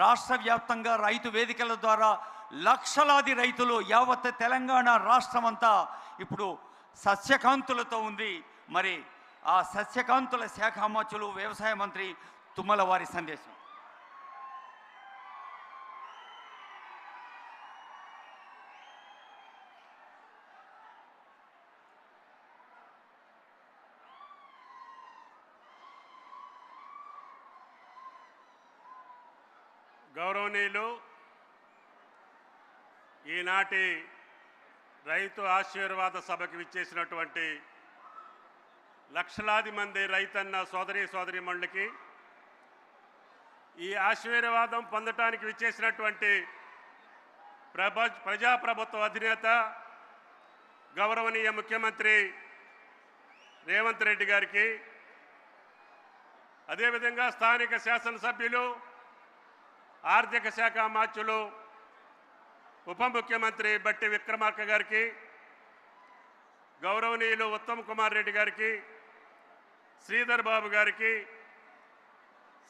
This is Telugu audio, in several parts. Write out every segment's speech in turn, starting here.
రాష్ట్ర వ్యాప్తంగా రైతు వేదికల ద్వారా లక్షలాది రైతులు యావత్ తెలంగాణ రాష్ట్రమంతా ఇప్పుడు సస్యకాంతులతో ఉంది. మరి ఆ సస్యకాంతుల శాఖ మంత్రులు వ్యవసాయ మంత్రి తుమ్మల వారి సందేశం. గౌరవనీయులు, ఈనాటి రైతు ఆశీర్వాద సభకి విచ్చేసినటువంటి లక్షలాది మంది రైతన్న సోదరీమణులకి, ఈ ఆశీర్వాదం పొందటానికి విచ్చేసినటువంటి ప్రజాప్రభుత్వ అధినేత గౌరవనీయ ముఖ్యమంత్రి రేవంత్ రెడ్డి గారికి, అదేవిధంగా స్థానిక శాసనసభ్యులు, ఆర్థిక శాఖ మంత్రులు, ఉప ముఖ్యమంత్రి బట్టి విక్రమార్క గారికి, గౌరవనీయులు ఉత్తమ్ కుమార్ రెడ్డి గారికి, శ్రీధర్ బాబు గారికి,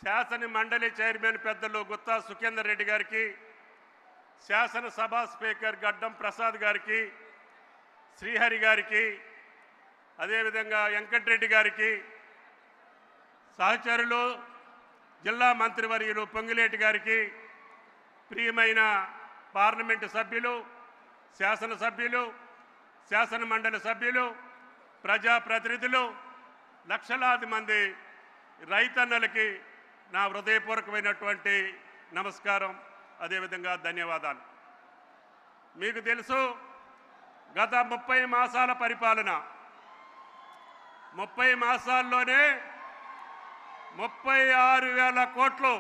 శాసన మండలి చైర్మన్ పెద్దలు గుత్తా సుఖేందర్ రెడ్డి గారికి, శాసనసభ స్పీకర్ గడ్డం ప్రసాద్ గారికి, శ్రీహరి గారికి, అదేవిధంగా వెంకటరెడ్డి గారికి, సహచరులు జిల్లా మంత్రివర్యులు పొంగిలేటి గారికి, ప్రియమైన పార్లమెంటు సభ్యులు, శాసనసభ్యులు, శాసన మండలి సభ్యులు, ప్రజాప్రతినిధులు, లక్షలాది మంది రైతన్నలకి నా హృదయపూర్వకమైనటువంటి నమస్కారం, అదేవిధంగా ధన్యవాదాలు. మీకు తెలుసు, గత 30 మాసాల పరిపాలన, 30 మాసాల్లోనే 36,000 కోట్లు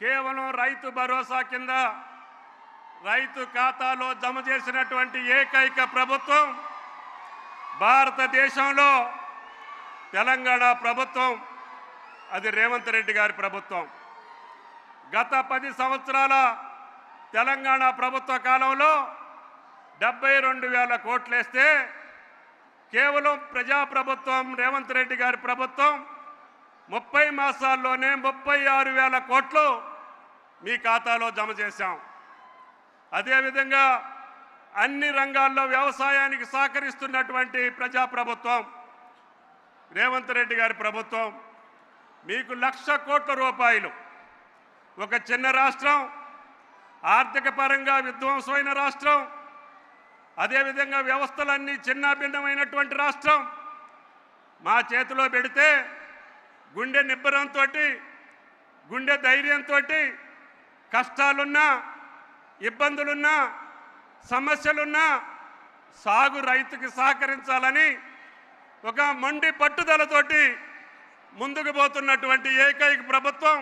కేవలం రైతు భరోసా కింద రైతు ఖాతాలో జమ చేసినటువంటి ఏకైక ప్రభుత్వం భారతదేశంలో తెలంగాణ ప్రభుత్వం, అది రేవంత్ రెడ్డి గారి ప్రభుత్వం. గత 10 సంవత్సరాల తెలంగాణ ప్రభుత్వ కాలంలో 72,000 కోట్లు వేస్తే, కేవలం ప్రజాప్రభుత్వం రేవంత్ రెడ్డి గారి ప్రభుత్వం 30 మాసాల్లోనే 36,000 కోట్లు మీ ఖాతాలో జమ చేశాం. అదేవిధంగా అన్ని రంగాల్లో వ్యవసాయానికి సహకరిస్తున్నటువంటి ప్రజాప్రభుత్వం రేవంత్ రెడ్డి గారి ప్రభుత్వం మీకు 1,00,000 కోట్ల రూపాయలు, ఒక చిన్న రాష్ట్రం, ఆర్థిక పరంగా విధ్వంసమైన రాష్ట్రం, అదేవిధంగా వ్యవస్థలన్నీ చిన్నాభిన్నమైనటువంటి రాష్ట్రం మా చేతిలో పెడితే గుండె నిబ్బరంతో, గుండె ధైర్యంతో, కష్టాలున్నా, ఇబ్బందులున్నా, సమస్యలున్నా సాగు రైతుకి సహకరించాలని ఒక మొండి పట్టుదలతోటి ముందుకు పోతున్నటువంటి ఏకైక ప్రభుత్వం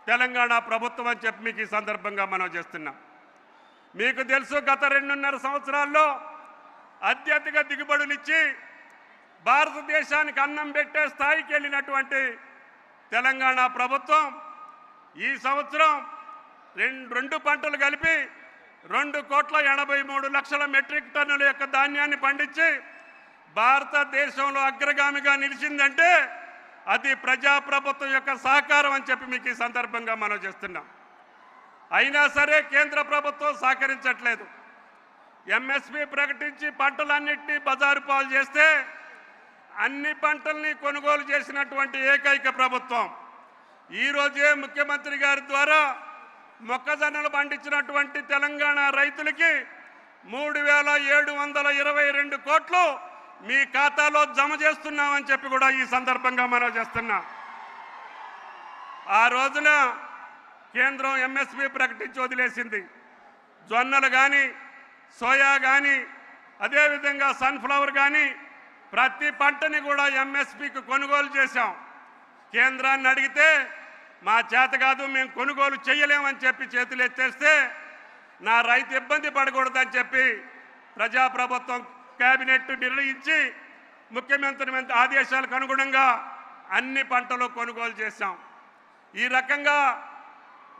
తెలంగాణ ప్రభుత్వం అని చెప్పి మీకు ఈ సందర్భంగా మనం చేస్తున్నాం. మీకు తెలుసు, గత 2.5 సంవత్సరాల్లో అత్యధిక దిగుబడులు ఇచ్చి భారతదేశానికి అన్నం పెట్టే స్థాయికి వెళ్ళినటువంటి తెలంగాణ ప్రభుత్వం ఈ సంవత్సరం రెండు పంటలు కలిపి 2,83,00,000 మెట్రిక్ టన్నుల యొక్క ధాన్యాన్ని పండించి భారతదేశంలో అగ్రగామిగా నిలిచిందంటే అది ప్రజాప్రభుత్వం యొక్క సహకారం అని చెప్పి మీకు ఈ సందర్భంగా మనం చేస్తున్నాం. అయినా సరే కేంద్ర ప్రభుత్వం సహకరించట్లేదు. ఎంఎస్పీ ప్రకటించి పంటలన్నింటినీ బజారు పాలు చేస్తే అన్ని పంటల్ని కొనుగోలు చేసినటువంటి ఏకైక ప్రభుత్వం ఈరోజే ముఖ్యమంత్రి గారి ద్వారా మొక్కజొన్నలు పండించినటువంటి తెలంగాణ రైతులకి 3,722 కోట్లు మీ ఖాతాలో జమ చేస్తున్నామని చెప్పి కూడా ఈ సందర్భంగా మనం చేస్తున్నాం. ఆ రోజున కేంద్రం ఎంఎస్పీ ప్రకటించి వదిలేసింది. జొన్నలు కానీ, సోయా కానీ, అదేవిధంగా సన్ఫ్లవర్ కానీ ప్రతి పంటని కూడా ఎంఎస్పీకి కొనుగోలు చేశాం. కేంద్రాన్ని అడిగితే మా చేత కాదు, మేము కొనుగోలు చేయలేమని చెప్పి చేతులు ఎత్తేస్తే నా రైతు ఇబ్బంది పడకూడదని చెప్పి ప్రజాప్రభుత్వం కేబినెట్ నిర్ణయించి ముఖ్యమంత్రి ఆదేశాలకు అనుగుణంగా అన్ని పంటలు కొనుగోలు చేశాం. ఈ రకంగా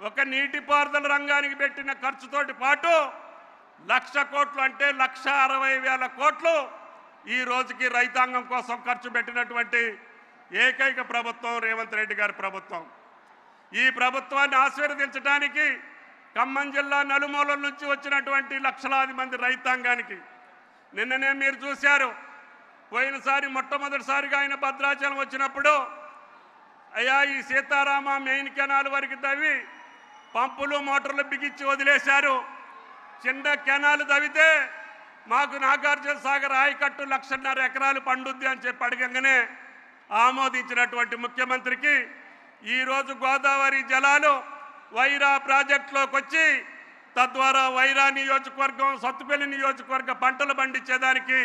ఒక నీటిపారుదల రంగానికి పెట్టిన ఖర్చుతోటి పాటు 1,00,000 కోట్లు అంటే 1,60,000 కోట్లు ఈ రోజుకి రైతాంగం కోసం ఖర్చు పెట్టినటువంటి ఏకైక ప్రభుత్వం రేవంత్ రెడ్డి గారి ప్రభుత్వం. ఈ ప్రభుత్వాన్ని ఆశీర్వదించడానికి ఖమ్మం జిల్లా నలుమూలల నుంచి వచ్చినటువంటి లక్షలాది మంది రైతాంగానికి నిన్ననే మీరు చూశారు. పోయినసారి మొట్టమొదటిసారిగా ఆయన భద్రాచలం వచ్చినప్పుడు అయ్యా ఈ సీతారామ మెయిన్ కెనాల్ వరకు తవ్వి పంపులు మోటార్లు బిగించి వదిలేశారు. చిన్న కెనాల్ తవ్వితే మాకు నాగార్జున సాగర్ ఆయకట్టు 1.5 ఎకరాలు పండుద్ది అని చెప్పి అడగంగానే ఆమోదించినటువంటి ముఖ్యమంత్రికి ఈరోజు గోదావరి జలాలు వైరా ప్రాజెక్టులోకి వచ్చి తద్వారా వైరా నియోజకవర్గం సత్తుపల్లి నియోజకవర్గ పంటలు పండించేదానికి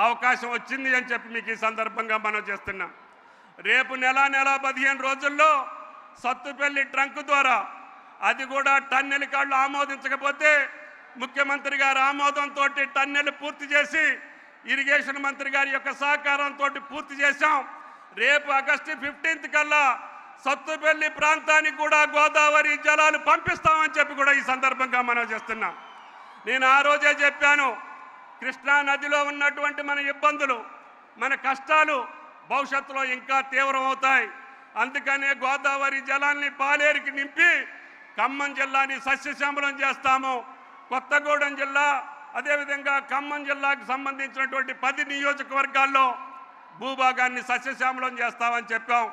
అవకాశం వచ్చింది అని చెప్పి మీకు ఈ సందర్భంగా మనం చేస్తున్నాం. రేపు నెల 15 రోజుల్లో సత్తుపల్లి ట్రంక్ ద్వారా అది కూడా టన్నెల్ కాళ్ళు ఆమోదించకపోతే ముఖ్యమంత్రి గారి ఆమోదంతో టన్నెల్ పూర్తి చేసి ఇరిగేషన్ మంత్రి గారి యొక్క సహకారంతో పూర్తి చేశాం. రేపు ఆగస్టు 15 కల్లా సత్తుపల్లి ప్రాంతానికి కూడా గోదావరి జలాలు పంపిస్తామని చెప్పి కూడా ఈ సందర్భంగా మనం చేస్తున్నాం. నేను ఆ రోజే చెప్పాను, కృష్ణా నదిలో ఉన్నటువంటి మన ఇబ్బందులు మన కష్టాలు భవిష్యత్తులో ఇంకా తీవ్రమవుతాయి. అందుకనే గోదావరి జలాల్ని పాలేరుకి నింపి ఖమ్మం జిల్లాని సస్యశ్యామలం చేస్తాము. కొత్తగూడెం జిల్లా అదేవిధంగా ఖమ్మం జిల్లాకు సంబంధించినటువంటి 10 నియోజకవర్గాల్లో భూభాగాన్ని సస్యశ్యామలం చేస్తామని చెప్పాం.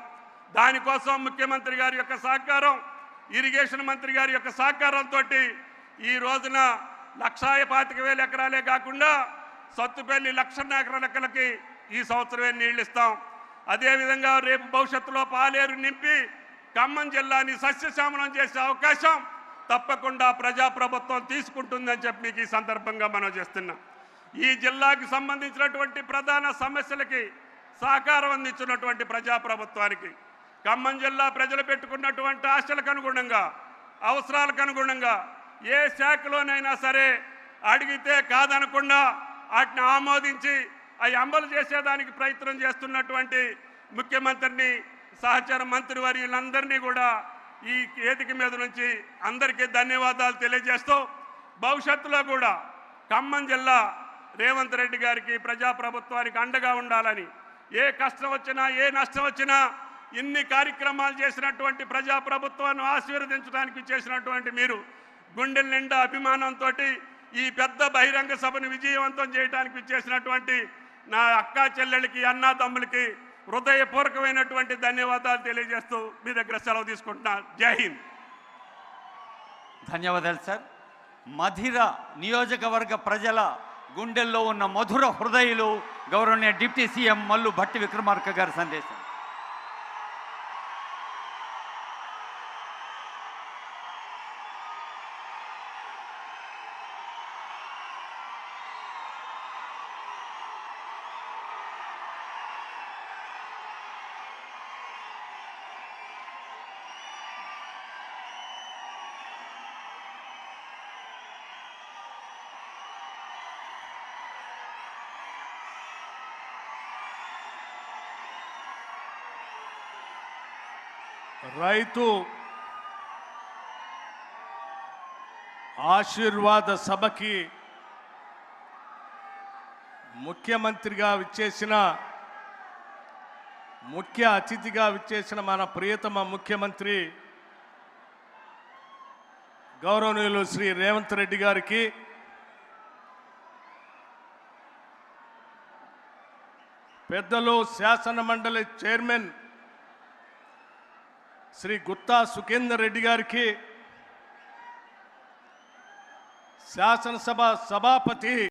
దానికోసం ముఖ్యమంత్రి గారి యొక్క సహకారం ఇరిగేషన్ మంత్రి గారి యొక్క సహకారంతో ఈ రోజున 1,25,000 ఎకరాలే కాకుండా సత్తుపల్లి 1,00,000 ఎకరాలకి ఈ సంవత్సరమే నీళ్ళు ఇస్తాం. అదేవిధంగా రేపు భవిష్యత్తులో పాలేరు నింపి ఖమ్మం జిల్లాని సస్యశ్యామలం చేసే అవకాశం తప్పకుండా ప్రజాప్రభుత్వం తీసుకుంటుందని చెప్పి మీకు ఈ సందర్భంగా మనం చేస్తున్నాం. ఈ జిల్లాకి సంబంధించినటువంటి ప్రధాన సమస్యలకి సహకారం అందించినటువంటి ప్రజాప్రభుత్వానికి ఖమ్మం జిల్లా ప్రజలు పెట్టుకున్నటువంటి ఆశలకు అనుగుణంగా అవసరాలకు అనుగుణంగా ఏ శాఖలోనైనా సరే అడిగితే కాదనకుండా వాటిని ఆమోదించి అవి అమలు చేసేదానికి ప్రయత్నం చేస్తున్నటువంటి ముఖ్యమంత్రిని సహచర మంత్రివర్యులందరినీ కూడా ఈ వేదిక మీద నుంచి అందరికీ ధన్యవాదాలు తెలియజేస్తూ భవిష్యత్తులో కూడా ఖమ్మం జిల్లా రేవంత్ రెడ్డి గారికి ప్రజాప్రభుత్వానికి అండగా ఉండాలని ఏ కష్టం వచ్చినా ఏ నష్టం వచ్చినా ఇన్ని కార్యక్రమాలు చేసినటువంటి ప్రజాప్రభుత్వాన్ని ఆశీర్వదించడానికి చేసినటువంటి మీరు గుండెల నిండా అభిమానంతో ఈ పెద్ద బహిరంగ సభను విజయవంతం చేయడానికి చేసినటువంటి నా అక్కా చెల్లెళ్ళకి అన్నా తమ్ములకి హృదయపూర్వకమైనటువంటి ధన్యవాదాలు తెలియజేస్తూ మీ దగ్గర సెలవు తీసుకుంటున్నా. జై హింద్. ధన్యవాదాలు సార్. మధిర నియోజకవర్గ ప్రజల గుండెల్లో ఉన్న మధుర హృదయులు గౌరవనీయ డిప్యూటీ సీఎం మల్లు భట్టి విక్రమార్క గారి సందేశం. రైతు ఆశీర్వాద సభకి ముఖ్యమంత్రిగా విచ్చేసిన ముఖ్య అతిథిగా విచ్చేసిన మన ప్రియతమ ముఖ్యమంత్రి గౌరవనీయులు శ్రీ రేవంత్ రెడ్డి గారికి పెద్దలు శాసన మండలి చైర్మన్ శ్రీ గుత్తా సుఖేందర్ రెడ్డి గారికి శాసనసభ సభాపతి